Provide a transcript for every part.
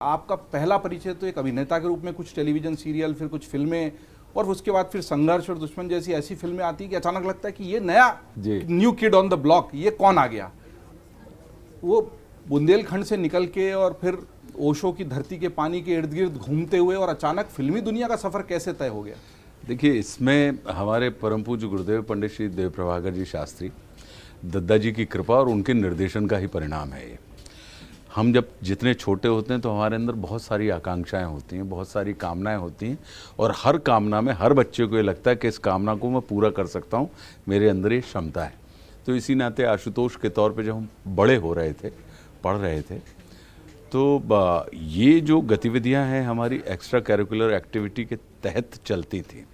आपका पहला परिचय तो एक अभिनेता के रूप में, कुछ टेलीविजन सीरियल, फिर कुछ फिल्में, और उसके बाद फिर संघर्ष और दुश्मन जैसी ऐसी फिल्में आती कि अचानक लगता है कि ये नया new kid on the block, ये कौन आ गया। वो बुंदेलखंड से निकल के और फिर ओशो की धरती के पानी के इर्द गिर्द घूमते हुए और अचानक फिल्मी दुनिया का सफर कैसे तय हो गया? देखिए, इसमें हमारे परम पूज्य गुरुदेव पंडित श्री देव प्रभाकर जी शास्त्री, दद्दा जी की कृपा और उनके निर्देशन का ही परिणाम है ये। हम जब जितने छोटे होते हैं तो हमारे अंदर बहुत सारी आकांक्षाएं होती हैं, बहुत सारी कामनाएं होती हैं, और हर कामना में हर बच्चे को ये लगता है कि इस कामना को मैं पूरा कर सकता हूँ, मेरे अंदर ये क्षमता है। तो इसी नाते आशुतोष के तौर पे जब हम बड़े हो रहे थे, पढ़ रहे थे, तो ये जो गतिविधियां हैं हमारी एक्स्ट्रा करिकुलर एक्टिविटी के तहत चलती थी,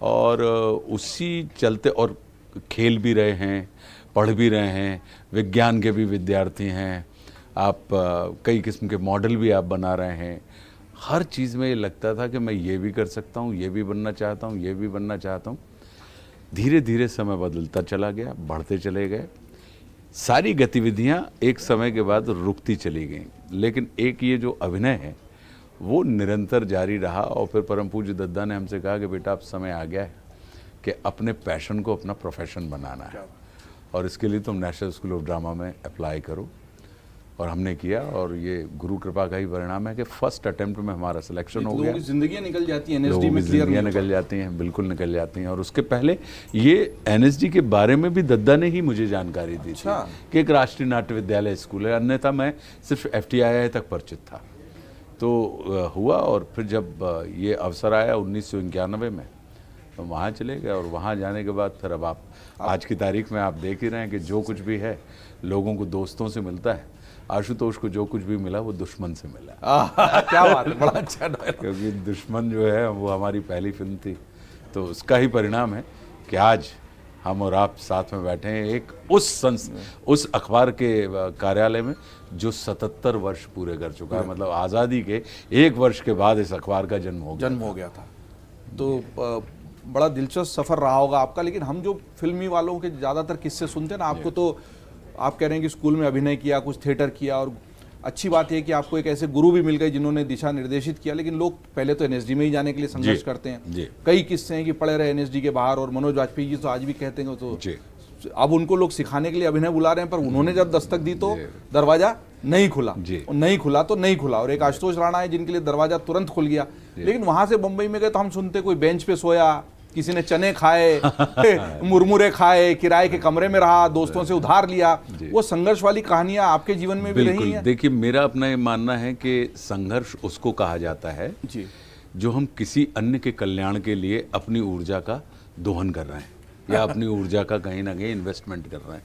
और उसी चलते, और खेल भी रहे हैं, पढ़ भी रहे हैं, विज्ञान के भी विद्यार्थी हैं आप, कई किस्म के मॉडल भी आप बना रहे हैं। हर चीज़ में ये लगता था कि मैं ये भी कर सकता हूँ, ये भी बनना चाहता हूँ, ये भी बनना चाहता हूँ। धीरे धीरे समय बदलता चला गया, बढ़ते चले गए, सारी गतिविधियाँ एक समय के बाद रुकती चली गईं, लेकिन एक ये जो अभिनय है वो निरंतर जारी रहा। और फिर परम पूज्य दद्दा ने हमसे कहा कि बेटा अब समय आ गया है कि अपने पैशन को अपना प्रोफेशन बनाना है, और इसके लिए तुम नेशनल स्कूल ऑफ ड्रामा में अप्लाई करो। और हमने किया, और ये गुरु कृपा का ही परिणाम है कि फर्स्ट अटेम्प्ट में हमारा सिलेक्शन हो गया। लोगों की जिंदगियां निकल जाती हैं, एनएसडी में क्लियर निकल जाती हैं, बिल्कुल निकल जाती हैं। और उसके पहले ये एनएसडी के बारे में भी दद्दा ने ही मुझे जानकारी दी थी कि एक राष्ट्रीय नाट्य विद्यालय स्कूल है, अन्यथा मैं सिर्फ FTII तक परिचित था। तो हुआ, और फिर जब ये अवसर आया 1991 में, तो वहाँ चले गए। और वहाँ जाने के बाद फिर अब आप आज की तारीख में आप देख ही रहे हैं कि जो कुछ भी है लोगों को दोस्तों से मिलता है। आशुतोष को जो कुछ भी मिला वो दुश्मन से मिला। क्या बात है, बड़ा अच्छा डायलॉग। क्योंकि दुश्मन जो है वो हमारी पहली फिल्म थी, तो उसका ही परिणाम है कि आज हम और आप साथ में बैठे हैं एक उस अखबार के कार्यालय में जो 77 वर्ष पूरे कर चुका है। मतलब आज़ादी के 1 वर्ष के बाद इस अखबार का जन्म हो गया था। तो बड़ा दिलचस्प सफ़र रहा होगा आपका। लेकिन हम जो फिल्मी वालों के ज़्यादातर किस्से सुनते हैं ना, आपको तो आप कह रहे हैं कि स्कूल में अभिनय किया, कुछ थिएटर किया, और अच्छी बात है कि आपको एक ऐसे गुरु भी मिल गए जिन्होंने दिशा निर्देशित किया। लेकिन लोग पहले तो NSD में ही जाने के लिए संघर्ष करते हैं। कई किस्से हैं कि पड़े रहे NSD के बाहर, और मनोज वाजपेयी जी तो आज भी कहते हैं तो अब उनको लोग सिखाने के लिए अभिनय बुला रहे हैं, पर उन्होंने जब दस्तक दी तो दरवाजा नहीं खुला, नहीं खुला तो नहीं खुला। और एक आशुतोष राणा है जिनके लिए दरवाजा तुरंत खुल गया। लेकिन वहां से बंबई में गए तो हम सुनते कोई बेंच पे सोया, किसी ने चने खाए, मुरमुरे खाए, किराए के कमरे में रहा, दोस्तों से उधार लिया। वो संघर्ष वाली कहानियां आपके जीवन में भी रही हैं? देखिए, मेरा अपना ये मानना है कि संघर्ष उसको कहा जाता है जो हम किसी अन्य के कल्याण के लिए अपनी ऊर्जा का दोहन कर रहे हैं, या अपनी ऊर्जा का कहीं ना कहीं इन्वेस्टमेंट कर रहे हैं।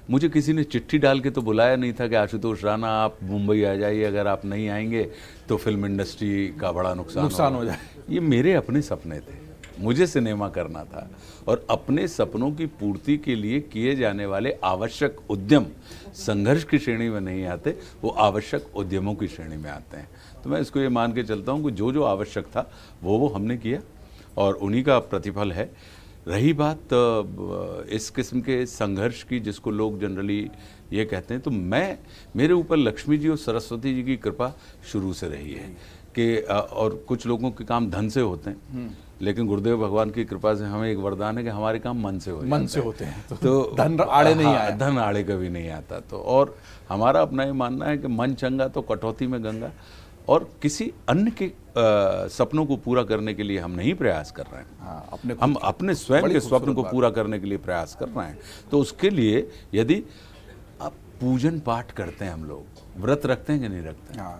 मुझे किसी ने चिट्ठी डाल के तो बुलाया नहीं था कि आशुतोष राणा आप मुंबई आ जाइए, अगर आप नहीं आएंगे तो फिल्म इंडस्ट्री का बड़ा नुकसान हो जाए। ये मेरे अपने सपने थे, मुझे सिनेमा करना था, और अपने सपनों की पूर्ति के लिए किए जाने वाले आवश्यक उद्यम संघर्ष की श्रेणी में नहीं आते, वो आवश्यक उद्यमों की श्रेणी में आते हैं। तो मैं इसको ये मान के चलता हूँ कि जो जो आवश्यक था वो हमने किया, और उन्हीं का प्रतिफल है। रही बात इस किस्म के संघर्ष की, जिसको लोग जनरली ये कहते हैं, तो मेरे ऊपर लक्ष्मी जी और सरस्वती जी की कृपा शुरू से रही है कि और कुछ लोगों के काम धन से होते हैं, लेकिन गुरुदेव भगवान की कृपा से हमें एक वरदान है कि हमारे काम मन से होते हैं। तो धन आड़े नहीं आया, धन आड़े कभी नहीं आता। तो और हमारा अपना ये मानना है कि मन चंगा तो कटौती में गंगा, और किसी अन्य के सपनों को पूरा करने के लिए हम नहीं प्रयास कर रहे हैं। हम अपने स्वयं के स्वप्न को पूरा करने के लिए प्रयास कर रहे हैं। तो उसके लिए यदि आप पूजन पाठ करते हैं, हम लोग व्रत रखते हैं कि नहीं रखते हैं,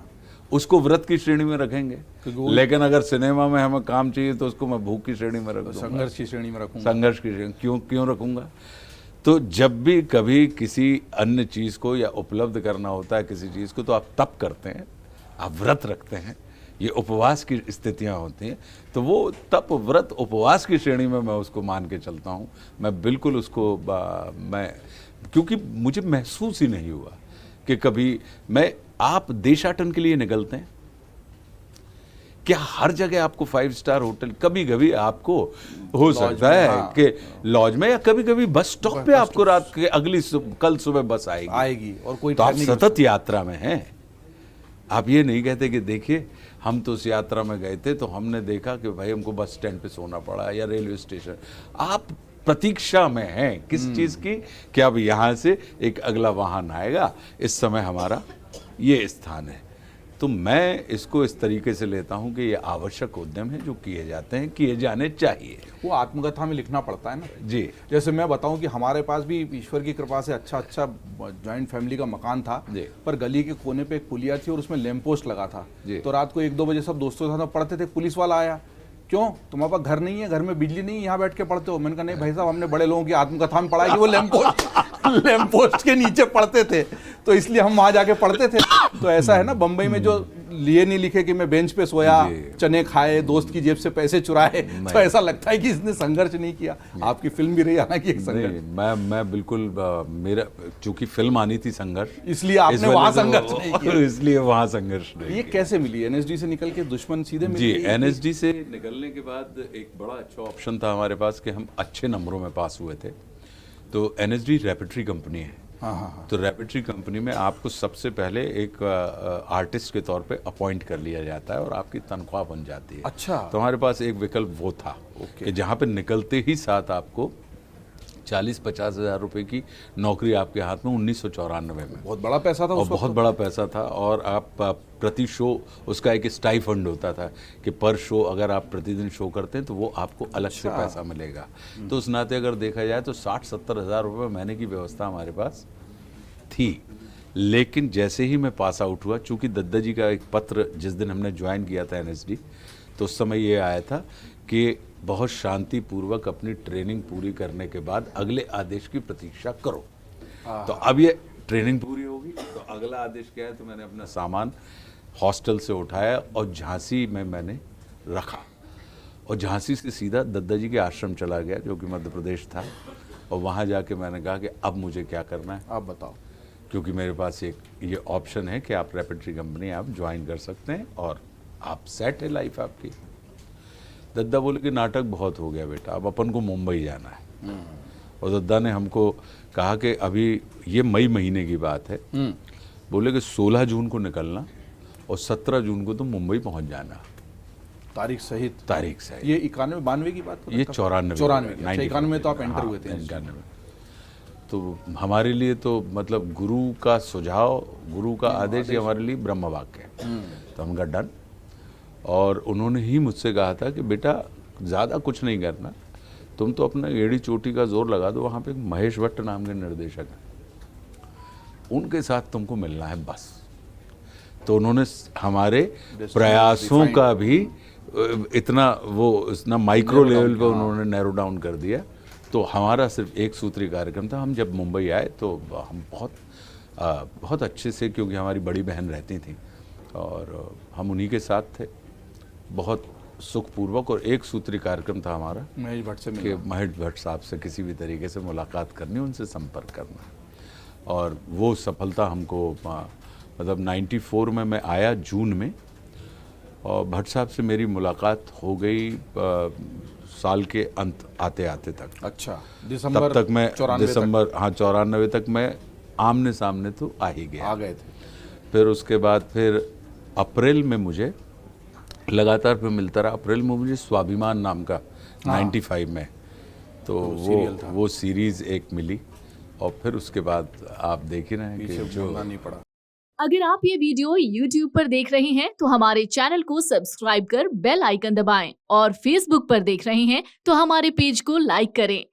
उसको व्रत की श्रेणी में रखेंगे। लेकिन अगर सिनेमा में हमें काम चाहिए तो उसको मैं भूख की श्रेणी में रखूंगा, संघर्ष की श्रेणी में रखूंगा। संघर्ष की श्रेणी क्यों रखूंगा? तो जब भी कभी किसी अन्य चीज़ को या उपलब्ध करना होता है किसी चीज़ को, तो आप तप करते हैं, आप व्रत रखते हैं, ये उपवास की स्थितियां होती हैं। तो वो तप व्रत उपवास की श्रेणी में मैं उसको मान के चलता हूँ। मैं बिल्कुल उसको क्योंकि मुझे महसूस ही नहीं हुआ कि कभी आप देशाटन के लिए निकलते हैं क्या? हर जगह आपको 5 स्टार होटल, कभी कभी आपको हो सकता है कि लॉज में, या कभी कभी बस स्टॉप पे आपको रात के कल सुबह बस आएगी, और कोई तो आप सतत यात्रा में हैं। आप ये नहीं कहते कि देखिए हम तो उस यात्रा में गए थे तो हमने देखा कि भाई हमको बस स्टैंड पे सोना पड़ा या रेलवे स्टेशन। आप प्रतीक्षा में हैं किस चीज़ की, कि अब यहाँ से एक अगला वाहन आएगा, इस समय हमारा ये स्थान है। तो मैं इसको इस तरीके से लेता हूँ कि ये आवश्यक उद्यम है जो किए जाते हैं, किए जाने चाहिए। वो आत्मकथा में लिखना पड़ता है ना जी। जैसे मैं बताऊं कि हमारे पास भी ईश्वर की कृपा से अच्छा जॉइंट फैमिली का मकान था, पर गली के कोने पे एक पुलिया थी और उसमें लैंप पोस्ट लगा था। तो रात को 1-2 बजे सब दोस्तों के साथ पढ़ते थे, पुलिस वाला आया, क्यों तुम्हारे पास घर नहीं है, घर में बिजली नहीं है, यहाँ बैठ के पढ़ते हो? मैंने कहा नहीं भाई साहब, हमने बड़े लोगों की आत्मकथा में पढ़ा है कि वो लैंप पोस्ट के नीचे पढ़ते थे, तो इसलिए हम वहां जाके पढ़ते थे। तो ऐसा है ना, बंबई में जो लिए नहीं लिखे कि मैं बेंच पे सोया, चने खाए, दोस्त की जेब से पैसे चुराए, तो ऐसा लगता है कि इसने संघर्ष नहीं किया। आपकी फिल्म भी रही हालांकि एक संघर्ष। मैं बिल्कुल, मेरा चूंकि फिल्म आनी थी संघर्ष, इसलिए आपने वहां संघर्ष नहीं किया। इसलिए वहां संघर्ष नहीं। ये कैसे मिली? एनएसडी से निकल के दुश्मन सीधे मिली? जी, एनएसडी से निकलने के बाद एक बड़ा अच्छा ऑप्शन था हमारे पास कि हम अच्छे नंबरों में पास हुए थे। तो एनएसडी रेपेटरी कंपनी है। तो रेपेटरी कंपनी में आपको सबसे पहले एक आर्टिस्ट के तौर पे अपॉइंट कर लिया जाता है और आपकी तनख्वाह बन जाती है। अच्छा। तो हमारे पास एक विकल्प वो था कि जहाँ पे निकलते ही साथ आपको 40-50 हज़ार रुपए की नौकरी आपके हाथ में 1994 में। बहुत बड़ा पैसा था और बहुत बड़ा पैसा था। और आप प्रति शो उसका एक स्टाइफंड होता था कि पर शो अगर आप प्रतिदिन शो करते हैं तो वो आपको अलग से पैसा मिलेगा। तो उस नाते अगर देखा जाए तो 60-70 हज़ार रुपये महीने की व्यवस्था हमारे पास थी। लेकिन जैसे ही मैं पास आउट हुआ, चूँकि दद्दा जी का एक पत्र जिस दिन हमने ज्वाइन किया था एनएसडी, तो उस समय ये आया था कि बहुत शांतिपूर्वक अपनी ट्रेनिंग पूरी करने के बाद अगले आदेश की प्रतीक्षा करो। तो अब ये ट्रेनिंग पूरी होगी तो अगला आदेश क्या है, तो मैंने अपना सामान हॉस्टल से उठाया और झांसी में मैंने रखा और झांसी से सीधा दद्दा जी के आश्रम चला गया जो कि मध्य प्रदेश था। और वहाँ जाके मैंने कहा कि अब मुझे क्या करना है, आप बताओ, क्योंकि मेरे पास एक ये ऑप्शन है कि आप रेपेटरी कंपनी आप ज्वाइन कर सकते हैं और आप सेट है लाइफ आपकी। दद्दा बोले कि नाटक बहुत हो गया बेटा, अब अपन को मुंबई जाना है। और दद्दा ने हमको कहा कि अभी ये मई महीने की बात है, बोले कि 16 जून को निकलना और 17 जून को तो मुंबई पहुंच जाना, तारीख सहित। तारीख सहित। ये 91-92 की बात? ये 94 91 तो आप एंटर हुए थे। 91। तो हमारे लिए तो मतलब गुरु का सुझाव, गुरु का आदेश ये हमारे लिए ब्रह्म वाक्य है। तो हम कहा डन। और उन्होंने ही मुझसे कहा था कि बेटा ज़्यादा कुछ नहीं करना, तुम तो अपना एड़ी चोटी का जोर लगा दो, वहाँ पे एक महेश भट्ट नाम के निर्देशक हैं, उनके साथ तुमको मिलना है बस। तो उन्होंने हमारे प्रयासों का भी इतना माइक्रो लेवल पे उन्होंने नैरो डाउन कर दिया। तो हमारा सिर्फ एक सूत्री कार्यक्रम था। हम जब मुंबई आए तो हम बहुत अच्छे से, क्योंकि हमारी बड़ी बहन रहती थी और हम उन्हीं के साथ थे, बहुत सुखपूर्वक। और एक सूत्री कार्यक्रम था हमारा महेश भट्ट से कि महेश भट्ट साहब से किसी भी तरीके से मुलाकात करनी, उनसे संपर्क करना। और वो सफलता हमको मतलब 94 में मैं आया जून में, और भट्ट साहब से मेरी मुलाकात हो गई साल के अंत आते आते तक। अच्छा, तब तक मैं 94 तक मैं आमने सामने तो आ ही गया, आ गए थे। फिर उसके बाद फिर अप्रैल में मुझे लगातार फिर मिलता रहा। अप्रैल में मुझे स्वाभिमान नाम का 95 में तो वो सीरीज़ एक मिली। और फिर उसके बाद आप देख ही रहे हैं कि जो नहीं पड़ा। अगर आप ये वीडियो YouTube पर देख रहे हैं तो हमारे चैनल को सब्सक्राइब कर बेल आइकन दबाएं, और Facebook पर देख रहे हैं तो हमारे पेज को लाइक करें।